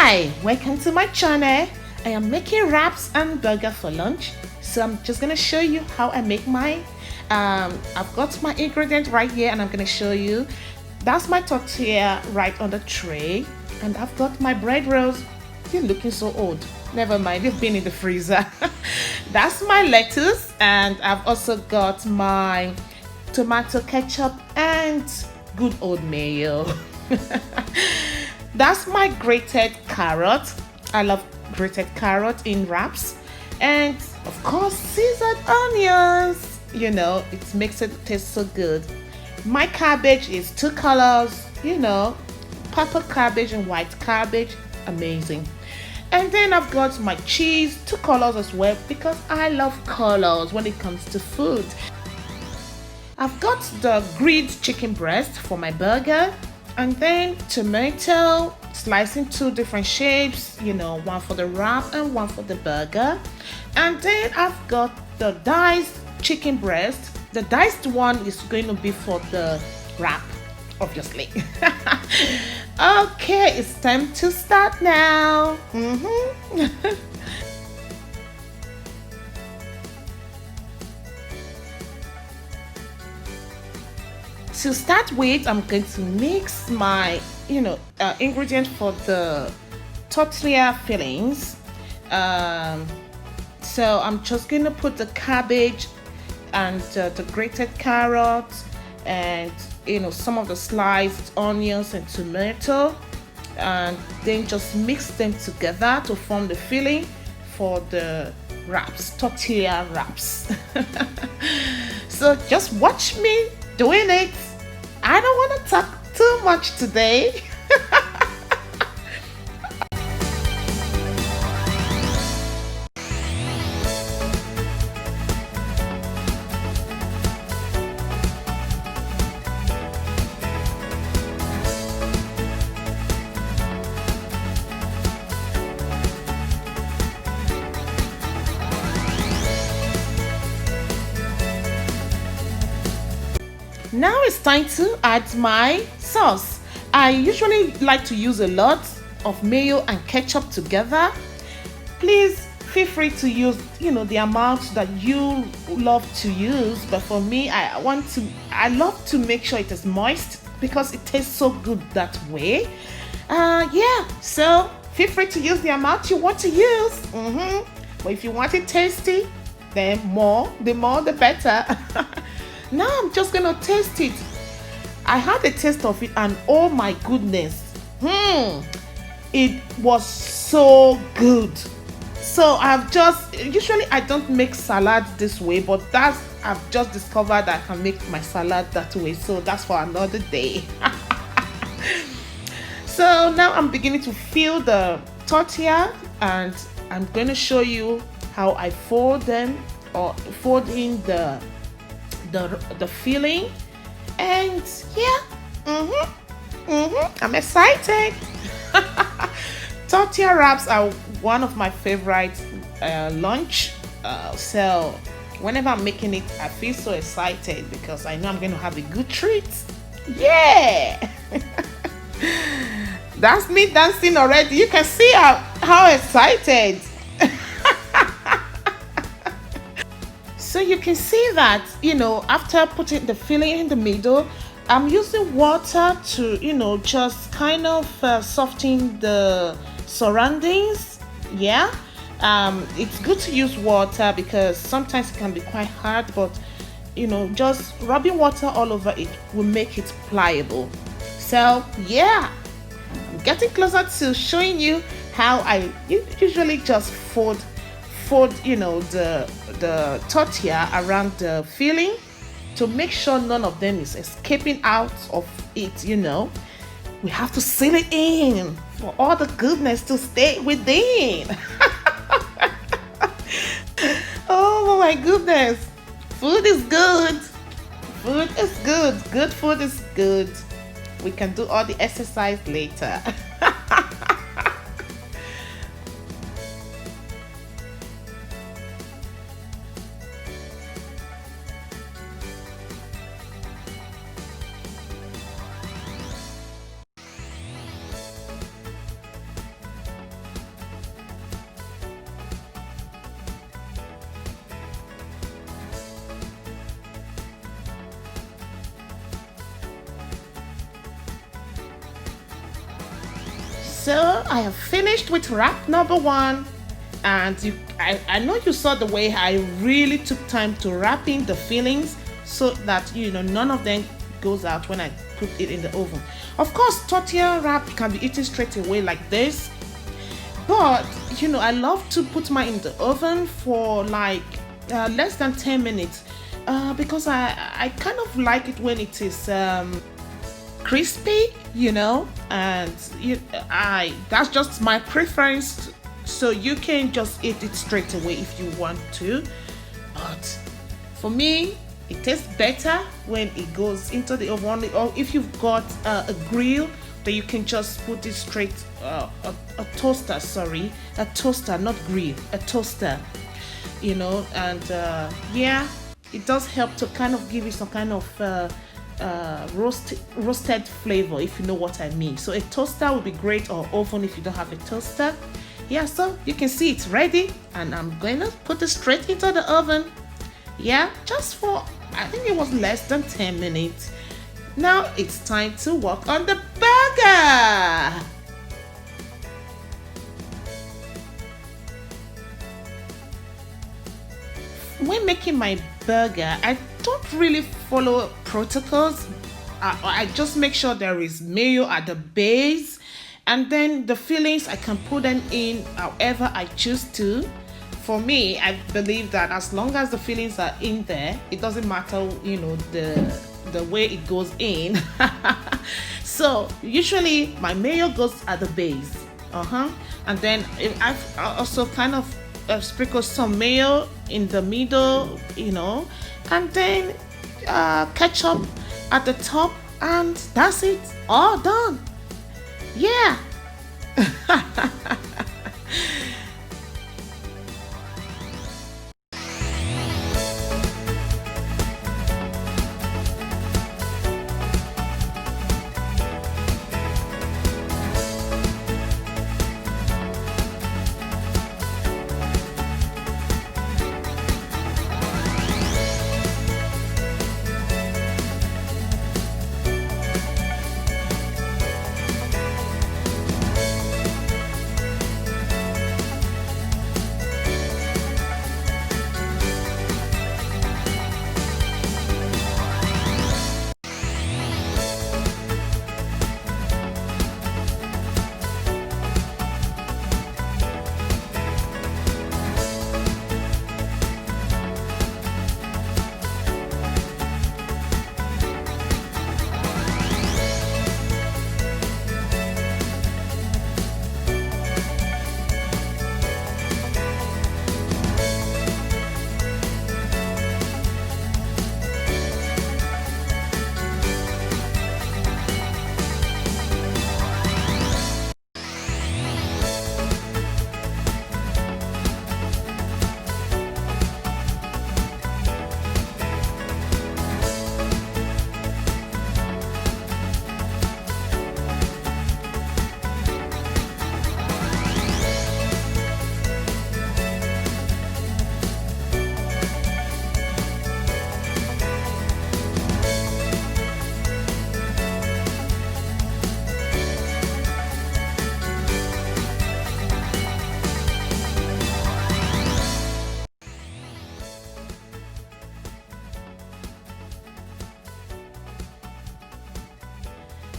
Hi, welcome to my channel. I am making wraps and burger for lunch. So I'm just gonna show you how I make mine. I've got my ingredient right here and I'm gonna show you. That's my tortilla right on the tray. And I've got my bread rolls. You're looking so old. Never mind, they've been in the freezer. That's my lettuce, and I've also got my tomato ketchup and good old mayo. That's my grated carrot. I love grated carrot in wraps. And of course, seasoned onions. You know, it makes it taste so good. My cabbage is two colors, you know, purple cabbage and white cabbage. Amazing. And then I've got my cheese, two colors as well, because I love colors when it comes to food. I've got the grilled chicken breast for my burger, and then tomato sliced in two different shapes, you know, one for the wrap and one for the burger. And then I've got the diced chicken breast. The diced one is going to be for the wrap, obviously. Okay, it's time to start now. To start with, I'm going to mix my, ingredient for the tortilla fillings. So I'm just going to put the cabbage and the grated carrots and some of the sliced onions and tomato, and then just mix them together to form the filling for the wraps, tortilla wraps. So just watch me doing it. I don't want to talk too much today. Now it's time to add my sauce. I usually like to use a lot of mayo and ketchup together. Please feel free to use, the amount that you love to use. But for me, I love to make sure it is moist because it tastes so good that way. So feel free to use the amount you want to use. But if you want it tasty, then the more the better. Now I'm just gonna taste it. I had a taste of it and oh my goodness, it was so good. So usually I don't make salad this way, but I've just discovered that I can make my salad that way. So that's for another day. So now I'm beginning to fill the tortilla, and I'm going to show you how I fold them or fold in the filling. And yeah, I'm excited. Tortilla wraps are one of my favorite lunch, so whenever I'm making it, I feel so excited because I know I'm going to have a good treat. Yeah. That's me dancing already. You can see how excited. So you can see that, after putting the filling in the middle, I'm using water to, just kind of soften the surroundings. Yeah. It's good to use water because sometimes it can be quite hard, but, just rubbing water all over it will make it pliable. So, yeah, I'm getting closer to showing you how I usually just fold the tortilla around the filling to make sure none of them is escaping out of it. We have to seal it in for all the goodness to stay within. Oh my goodness, food is good. Good food is good. We can do all the exercise later. So I have finished with wrap number one, and I know you saw the way I really took time to wrap in the fillings so that none of them goes out when I put it in the oven. Of course, tortilla wrap can be eaten straight away like this, but I love to put mine in the oven for like less than 10 minutes because I kind of like it when it is crispy, and that's just my preference. So you can just eat it straight away if you want to, but for me it tastes better when it goes into the oven. Or if you've got a grill, then you can just put it straight a toaster, not grill, a toaster, and yeah, it does help to kind of give you some kind of roasted flavor, if you know what I mean. So a toaster would be great, or oven if you don't have a toaster. Yeah, so you can see it's ready, and I'm going to put it straight into the oven. Yeah, just for, I think it was less than 10 minutes. Now it's time to work on the burger. When making my burger, I don't really follow protocols. I just make sure there is mayo at the base, and then the fillings I can put them in however I choose to. For me, I believe that as long as the fillings are in there, it doesn't matter, the way it goes in. So usually my mayo goes at the base, and then I've also kind of sprinkle some mayo in the middle, and then ketchup at the top, and that's it, all done. Yeah.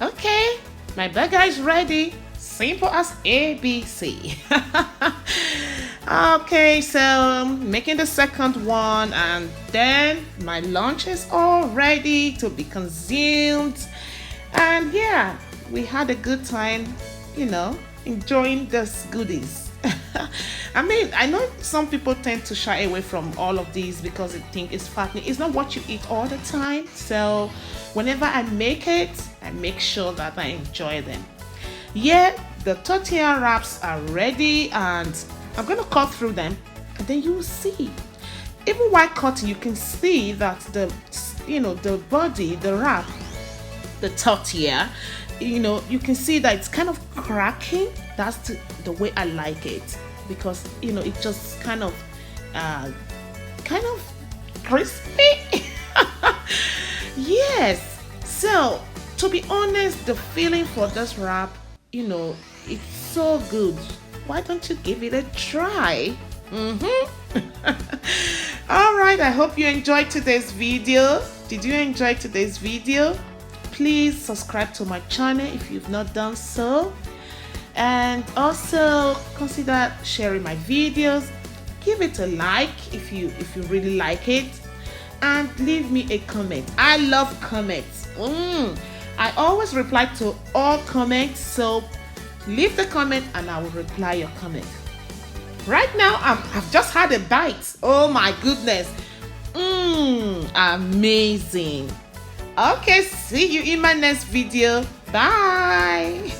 Okay, my burger is ready. Simple as ABC. Okay, so making the second one, and then my lunch is all ready to be consumed. And yeah, we had a good time, enjoying these goodies. I mean, I know some people tend to shy away from all of these because they think it's fattening. It's not what you eat all the time. So whenever I make it, I make sure that I enjoy them. Yeah, the tortilla wraps are ready, and I'm going to cut through them, and then you will see. Even while cutting, you can see that the body, the wrap, the tortilla, you can see that it's kind of cracking. That's the way I like it, because it just kind of crispy. Yes. So to be honest, the feeling for this wrap it's so good. Why don't you give it a try? All right, I hope you enjoyed today's video. Did you enjoy today's video? Please subscribe to my channel if you've not done so, and also consider sharing my videos. Give it a like if you really like it, and leave me a comment. I love comments. I always reply to all comments, so leave the comment and I will reply your comment. Right now, I've just had a bite. Oh my goodness. Amazing. Okay, see you in my next video. Bye.